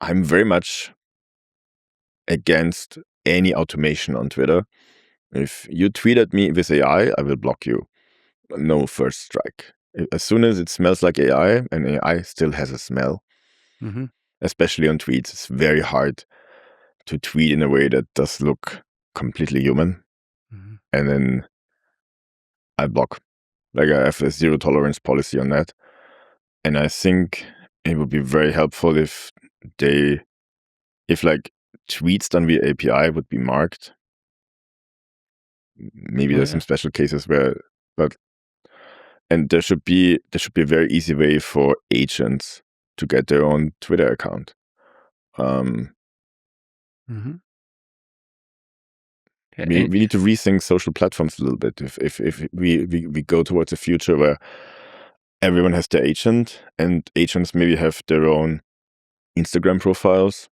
I'm very much against any automation on Twitter. If you tweet at me with AI, I will block you. No first strike. As soon as it smells like AI, and AI still has a smell, especially on tweets, it's very hard to tweet in a way that does look completely human. And then I block. Like I have a zero tolerance policy on that. And I think it would be very helpful if like tweets done via API would be marked. Maybe there's some special cases and there should be a very easy way for agents to get their own Twitter account. We need to rethink social platforms a little bit. If we go towards a future where everyone has their agent, and agents maybe have their own Instagram profiles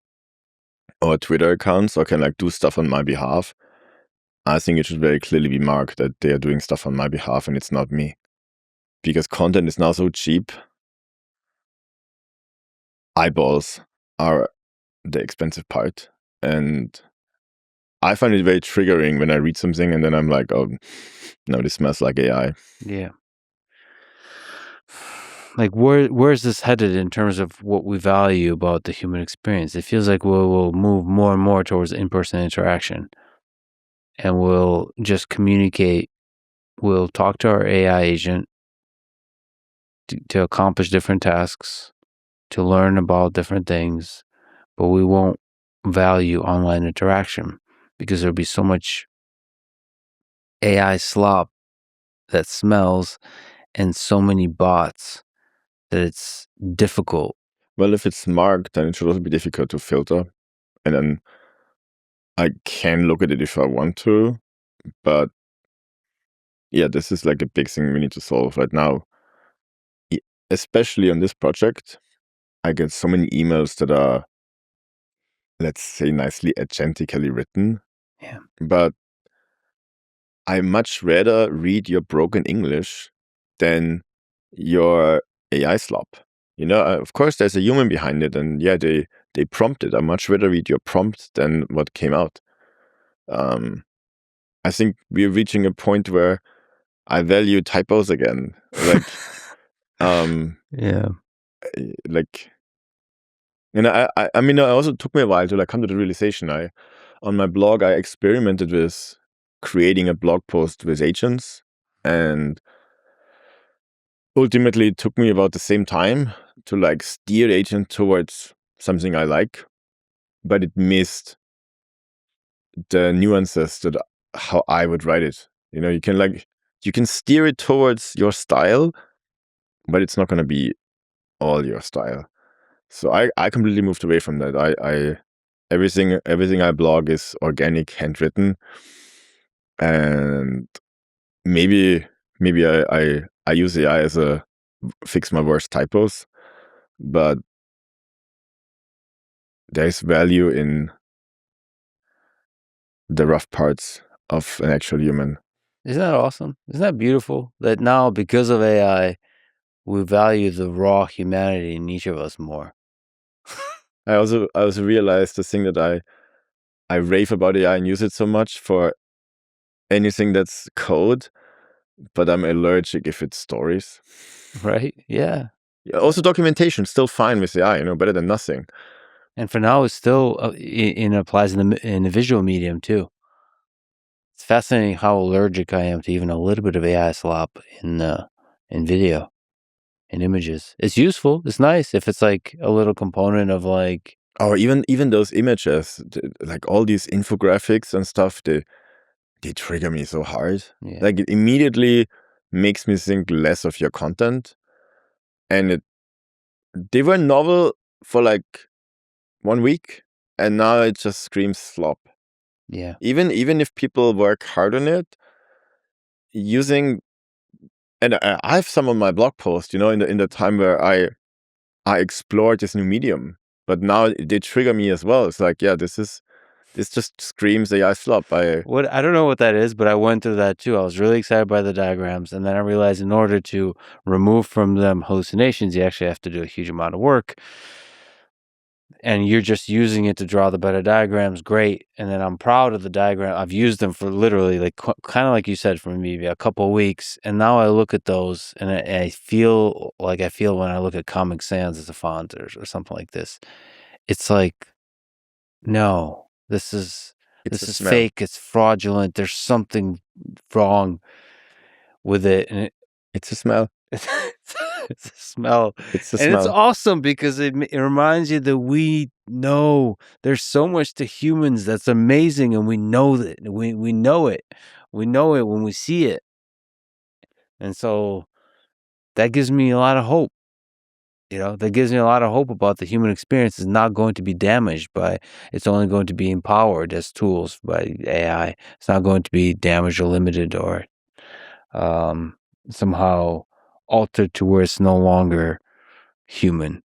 or Twitter accounts, or can like do stuff on my behalf, I think it should very clearly be marked that they are doing stuff on my behalf and it's not me. Because content is now so cheap. Eyeballs are the expensive part. And I find it very triggering when I read something and then I'm like, oh, no, this smells like AI. Yeah. Like, where's this headed in terms of what we value about the human experience? It feels like we'll move more and more towards in-person interaction. And we'll just communicate. We'll talk to our AI agent to accomplish different tasks, to learn about different things, but we won't value online interaction because there'll be so much AI slop that smells and so many bots that it's difficult. Well, if it's marked, then it should also be difficult to filter. And then I can look at it if I want to, but yeah, this is like a big thing we need to solve right now. Especially on this project, I get so many emails that are, let's say, nicely agentically written. Yeah. But I much rather read your broken English than your AI slop. You know, of course, there's a human behind it, and yeah, they prompted. I much rather read your prompt than what came out. I think we're reaching a point where I value typos again. Like, yeah. Like, you know, I mean, it also took me a while to like come to the realization. On my blog, I experimented with creating a blog post with agents, and ultimately it took me about the same time to like steer the agent towards something I like, but it missed the nuances that how I would write it. You know, you can steer it towards your style, but it's not going to be all your style. So I completely moved away from that. I everything I blog is organic, handwritten, and maybe I use AI as a fix my worst typos, but there's value in the rough parts of an actual human. Isn't that awesome? Isn't that beautiful? That now, because of AI, we value the raw humanity in each of us more. I also realized the thing that I rave about AI and use it so much for anything that's code, but I'm allergic if it's stories. Right? Yeah. Also, documentation still fine with AI, you know, better than nothing. And for now, it's still it applies in the visual medium too. It's fascinating how allergic I am to even a little bit of AI slop in video, in images. It's useful. It's nice if it's like a little component of like. Or even those images, like all these infographics and stuff, they trigger me so hard. Yeah. Like it immediately makes me think less of your content, and they were novel for like 1 week, and now it just screams slop. Yeah. Even if people work hard on it, using, and I have some on my blog post, you know, in the time where I explored this new medium, but now they trigger me as well. It's like, yeah, this just screams AI slop. I don't know what that is, but I went through that too. I was really excited by the diagrams, and then I realized in order to remove from them hallucinations, you actually have to do a huge amount of work. and you're just using it to draw the better diagrams, great. And then I'm proud of the diagram. I've used them for literally like kind of like you said, for maybe a couple of weeks. And now I look at those and I feel like I feel when I look at Comic Sans as a font or something like this. It's like, no, this is fake. It's fraudulent. There's something wrong with it. And it's a smell. It's a smell. It's a and smell. It's awesome because it reminds you that we know there's so much to humans that's amazing, and we know that we know it. We know it when we see it. And so that gives me a lot of hope. That gives me a lot of hope about the human experience is not going to be damaged by, it's only going to be empowered as tools by AI. It's not going to be damaged or limited or somehow altered to where it's no longer human.